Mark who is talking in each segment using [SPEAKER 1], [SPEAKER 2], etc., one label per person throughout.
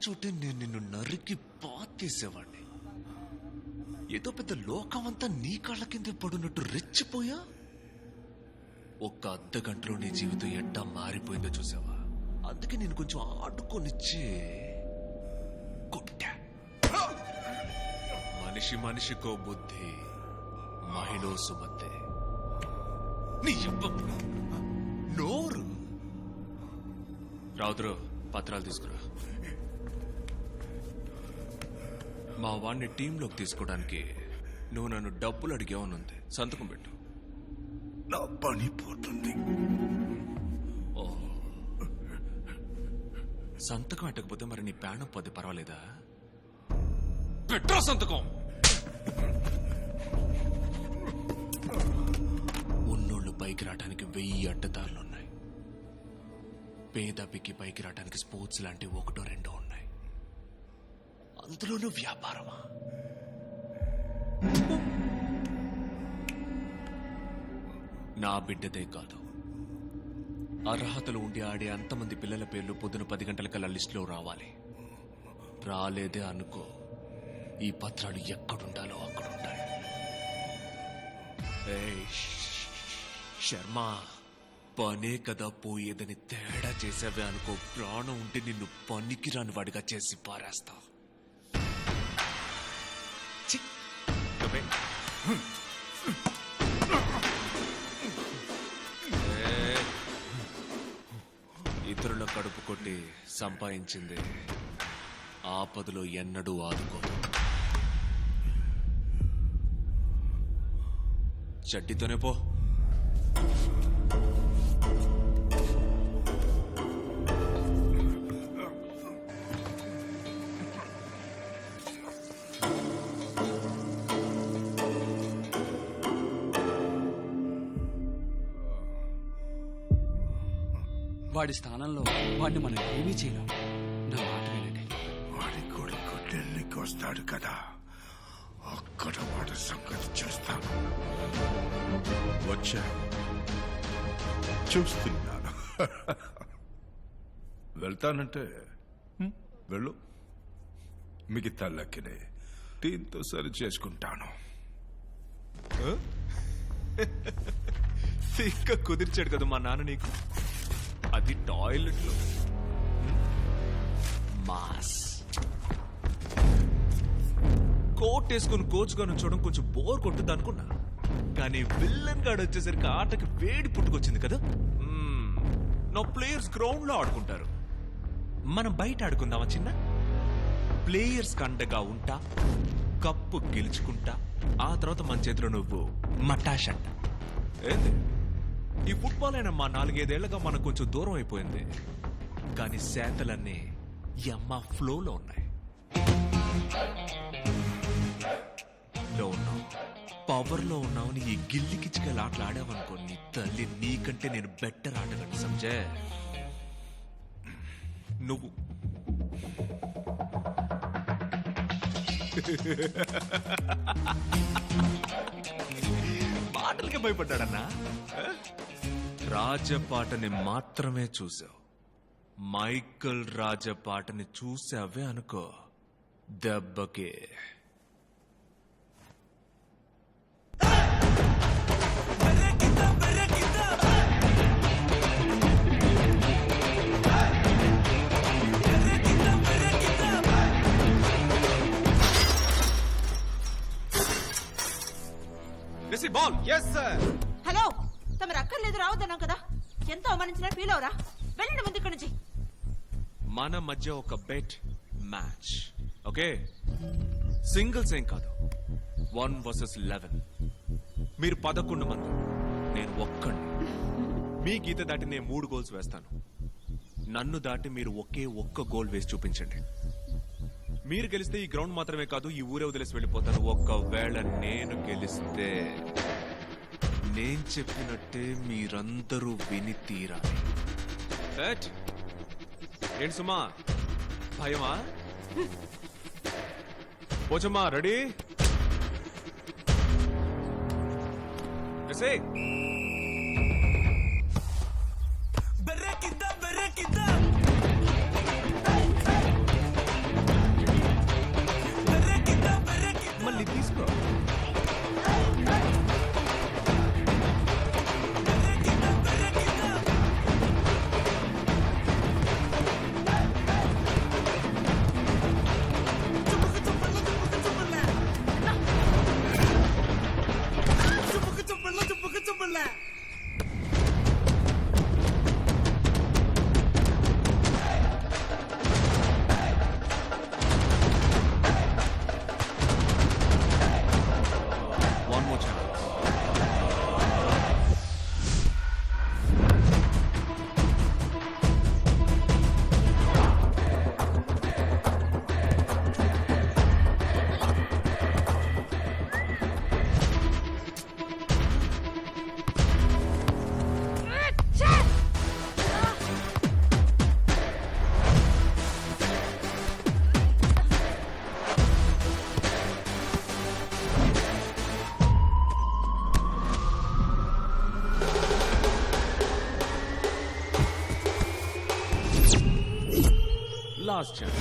[SPEAKER 1] చోటే నేను నిన్ను నరికి పాతేసేవాడిని. ఏదో పెద్ద లోకమంతా నీ కాళ్ళ కింద పడున్నట్టు రెచ్చిపోయా. ఒక్క అర్ధ గంటలో నీ జీవితం ఎట్టా మారిపోయిందో చూసావా? అందుకే నేను కొంచెం ఆడుకొనిచ్చి కొట్టా. మనిషికో బుద్ధి, మహిళో సుమతే. నీ నోరు రావుతురు, పత్రాలు తీసుకురా. మా వాడిని టీంలోకి తీసుకోవడానికి నువ్వు నన్ను డబ్బులు అడిగేవనుంది. సంతకం పెట్టు.
[SPEAKER 2] నా పని పోతుంది.
[SPEAKER 1] సంతకం పెట్టకపోతే మరి నీ ప్రాణం పోతే పర్వాలేదా? పెట్టో సంతకం. ఉన్నోళ్ళు పైకి రావడానికి 1000 అడ్డదారులున్నాయి. పేదపికి పైకి రావడానికి స్పోర్ట్స్ లాంటివి 1-2 ఉన్నాయి. అందులోనూ వ్యాపారమా? నా బిడ్డదే కాదు, అర్హతలు ఉండి ఆడే అంతమంది పిల్లల పేర్లు పొద్దున 10 గంటలకల్లా లిస్టులో రావాలి. రాలేదే అనుకో, ఈ పత్రాలు ఎక్కడుండాలో అక్కడుంటాయి. శర్మ, పనే కదా పోయేదని తేడా చేసావే అనుకో, ప్రాణం ఉంటే నిన్ను పనికి రాని వాడిగా చేసి పారేస్తా. ఇతరుల కడుపు కొట్టి సంపాదించింది ఆపదలో ఎన్నడూ ఆదుకోదు. చడ్డీతోనే పో.
[SPEAKER 3] వాడి స్థానంలో వాడిని మనం ఏమీ చేయలేం. నా మాట వినండి.
[SPEAKER 2] వాడి కొడుకు ఢిల్లీకి వస్తాడు కదా, అక్కడ వాడి సంగతి చేస్తాను. వచ్చా, చూస్తున్నాను. వెళ్తానంటే వెళ్ళు. మిగతా లెక్కనే టీంతో సరి చేసుకుంటాను.
[SPEAKER 1] ఇంకా కుదిర్చాడు కదా మా నాన్న నీకు. అది టాయిలెట్ లో మాస్. కోట్ వేసుకుని కోచ్ గా చూడడం కొంచెం బోర్ కొట్టుద్ది అనుకున్నా, కానీ విల్లన్ గాడు వచ్చేసరికి ఆటకి వేడి పుట్టుకొచ్చింది కదా. నా ప్లేయర్స్ గ్రౌండ్ లో ఆడుకుంటారు, మనం బయట ఆడుకుందామా చిన్న? ప్లేయర్స్ కండగా ఉంటా, కప్పు గెలుచుకుంటా, ఆ తర్వాత మన చేతిలో నువ్వు మటాష్ అంట. ఏంది ఈ ఫుట్బాల్ అయినా మా 4-5 ఏళ్లుగా మనకు కొంచెం దూరం అయిపోయింది, కానీ శాతలన్నీ అమ్మ ఫ్లోలో ఉన్నాయి. లో ఉన్నావు, పవర్ లో ఉన్నావు. నీ ఈ గిల్లికిచ్చికలు ఆటలు ఆడావనుకో, నీ తల్లి నీకంటే నేను బెటర్ ఆటగాను. సంజే, నువ్వు మాటలకి భయపడ్డాడన్నా. రాజపాటని మాత్రమే చూసావు, మైకల్ రాజపాటని చూసావే అనుకో, దెబ్బకే.
[SPEAKER 4] హలో, తమరు అక్కర్లేదు రావద్దన్నాం కదా. ఎంత అవమానించినా ఫీల్ అవరా? వెళ్ళండి ముందు ఇక్కడి నుంచి.
[SPEAKER 1] మన మధ్య ఒక బెట్ మ్యాచ్, ఓకే? సింగిల్స్ ఏం కాదు, 1 vs 11. మీరు 11 మంది, నేను ఒక్కడిని. మీ గీత దాటి నేను 3 గోల్స్ వేస్తాను. నన్ను దాటి మీరు ఒకే ఒక్క గోల్ వేసి చూపించండి. మీరు గెలిస్తే ఈ గ్రౌండ్ మాత్రమే కాదు, ఈ ఊరే వదిలేసి వెళ్ళిపోతాను. ఒక్కవేళ నేను గెలిస్తే నేను చెప్పినట్టే మీరందరూ విని తీరాలి. ఏంటి సుమా, భయమా? పోచమ్మా, రెడీ? Last chance.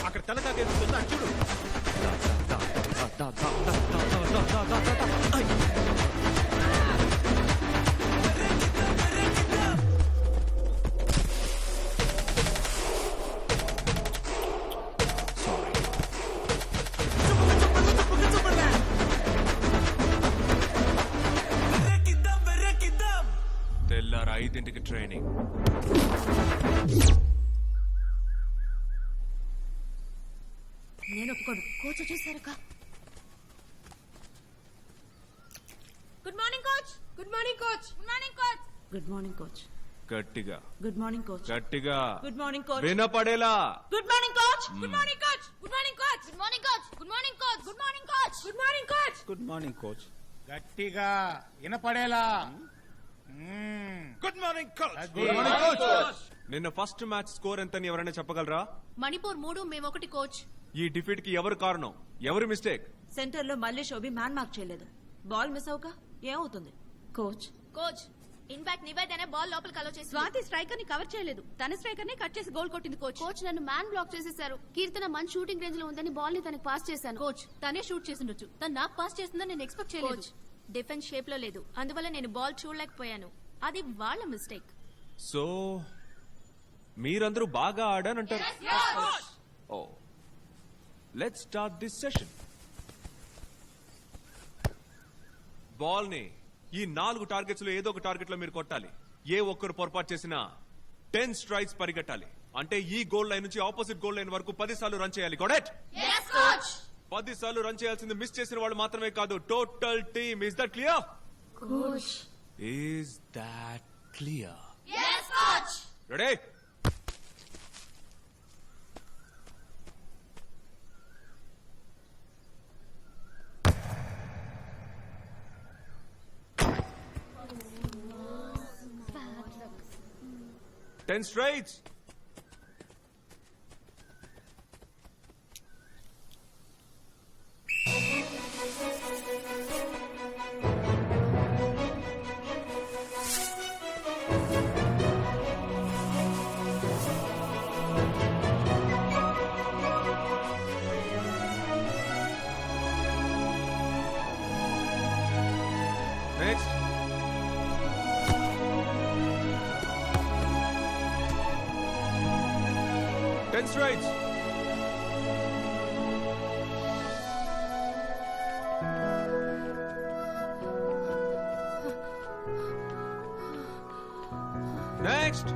[SPEAKER 1] అక్కడ తలకాక ఎదుగుతుందా చూడు. తెల్లారు 5ంటికి ట్రైనింగ్.
[SPEAKER 4] నేను ఒప్పుకోను. కోచ్ వచ్చేసారక్క. Good morning coach. Good morning coach. Good morning coach. Good morning coach.
[SPEAKER 1] గట్టిగా
[SPEAKER 4] గుడ్ మార్నింగ్ కోచ్.
[SPEAKER 1] గట్టిగా
[SPEAKER 4] గుడ్ మార్నింగ్ కోచ్.
[SPEAKER 1] వినపడేలా.
[SPEAKER 4] Good morning coach. Good morning coach. Good morning coach. Good morning coach. Good morning coach. Good morning coach. Good morning coach.
[SPEAKER 5] Good morning coach.
[SPEAKER 2] గట్టిగా వినపడేలా.
[SPEAKER 1] Good morning నిన్న first match score ఎంతని ఎవరైనా చెప్పగలరా?
[SPEAKER 6] మణిపూర్ 3 మేము 1 coach.
[SPEAKER 1] ఈ defeat కి ఎవరు కారణం? ఎవరి మిస్టేక్?
[SPEAKER 4] సెంటర్ లో మళ్ళీ శోభి మ్యాన్ మార్క్ చేయలేదు. బాల్ మిస్ అవుక ఏమవుతుంది? కోచ్.
[SPEAKER 6] కోచ్ ఇన్ఫాక్ట్ నివేదనే బాల్ లోపలికి అలో చేసి
[SPEAKER 7] స్వాతి స్ట్రైకర్ ని కవర్ చేయలేదు. తన స్ట్రైకర్ ని కట్ చేసి గోల్ కొట్టింది కోచ్.
[SPEAKER 6] కోచ్ నన్ను మ్యాన్ బ్లాక్ చేసేశారు. కీర్తన మంచి షూటింగ్ రేంజ్ లో ఉందని బాల్ ని తనకి పాస్ చేశాను.
[SPEAKER 7] కోచ్ తనే షూట్ చేసిండొచ్చు. తను నాకు పాస్ చేస్తుందని నేను ఎక్స్పెక్ట్ చేయలేదు.
[SPEAKER 6] కోచ్ డిఫెన్స్ షేప్ లో లేదు, అందువల్ల నేను బాల్ చూడలేకపోయాను. అది వాళ్ళ మిస్టేక్.
[SPEAKER 1] సో మీరందరూ బాగా ఆడానంటారు. Oh let's start this session. Ball ని ఈ 4 టార్గెట్స్ లో ఏదో ఒక టార్గెట్ లో మీరు కొట్టాలి. ఏ ఒక్కరు పొరపాటు చేసినా 10 స్ట్రైక్స్ పరిగెట్టాలి. అంటే ఈ గోల్ లైన్ నుంచి ఆపోజిట్ గోల్ లైన్ వరకు 10 సార్లు రన్ చేయాలి. గోడెట్ 10 సార్లు రన్ చేయాల్సింది మిస్ చేసిన వాళ్ళు మాత్రమే కాదు, total team. Is that clear? Is that clear? Ready? Ten straights. Next. Ten straights. Next.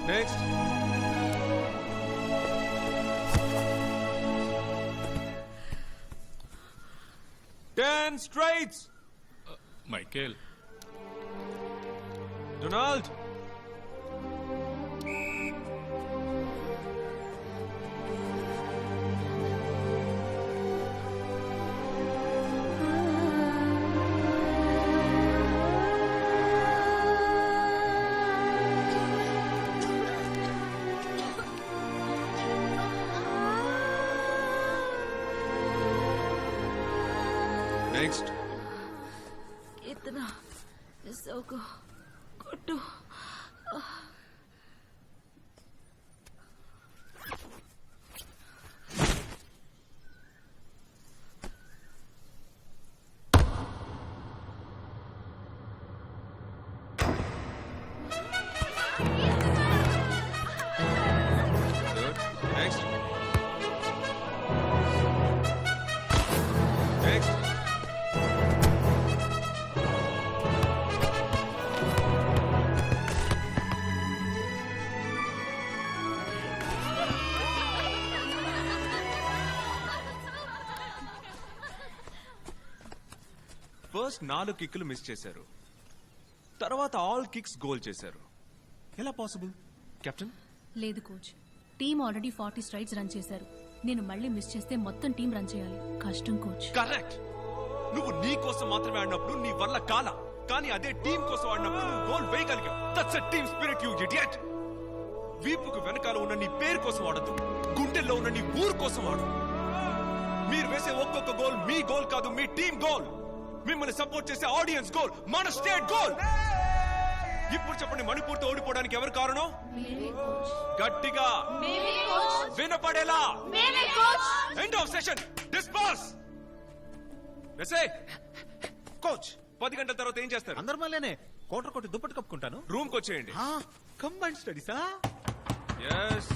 [SPEAKER 1] Next. Ten straights.
[SPEAKER 5] Michael,
[SPEAKER 1] Donald. Next.
[SPEAKER 4] ఇతను మిస్ అవుకు కొట్టు.
[SPEAKER 1] Good. Next. Next. ఫస్ట్ 4 కిక్లు మిస్ చేశారు, తర్వాత ఆల్ కిక్స్ గోల్ చేశారు. ఎలా పాసిబుల్ కెప్టెన్?
[SPEAKER 7] లేదు coach, team already 40 strikes run చేశారు. నేను మళ్ళీ మిస్ చేస్తే మొత్తం టీం రన్ చేయాలి. కష్టం కోచ్.
[SPEAKER 1] కరెక్ట్. నువ్వు నీ కోసం మాత్రమే ఆడినప్పుడు నీ వల్ల కాల, కానీ అదే టీం కోసం ఆడినప్పుడు నువ్వు గోల్ వేయగలిగావు. That's a team spirit, you idiot. వీపుకు వెనకాల ఉన్న నీ పేరు కోసం ఆడద్దు, గుండెల్లో ఉన్న నీ ఊరు కోసం ఆడు. మీరు వేసే ఒక్కొక్క గోల్ మీ గోల్ కాదు, మీ టీం గోల్. మిమ్మల్ని సపోర్ట్ చేసే ఆడియన్స్ గోల్, మన స్టేట్ గోల్. ఇప్పుడు చెప్పండి, మణిపూర్తో ఓడిపోవడానికి ఎవరు కారణం? గట్టిగా వినపడేలా. End of session. Disperse. Coach 10 గంటల తర్వాత ఏం చేస్తారు?
[SPEAKER 8] అందరి మళ్ళీనే కోటర్ కొట్టి దుప్పటి కప్పుకుంటాను.
[SPEAKER 1] రూమ్ కి వచ్చేయండి.
[SPEAKER 8] కంబైన్ స్టడీసా?
[SPEAKER 1] ఎస్.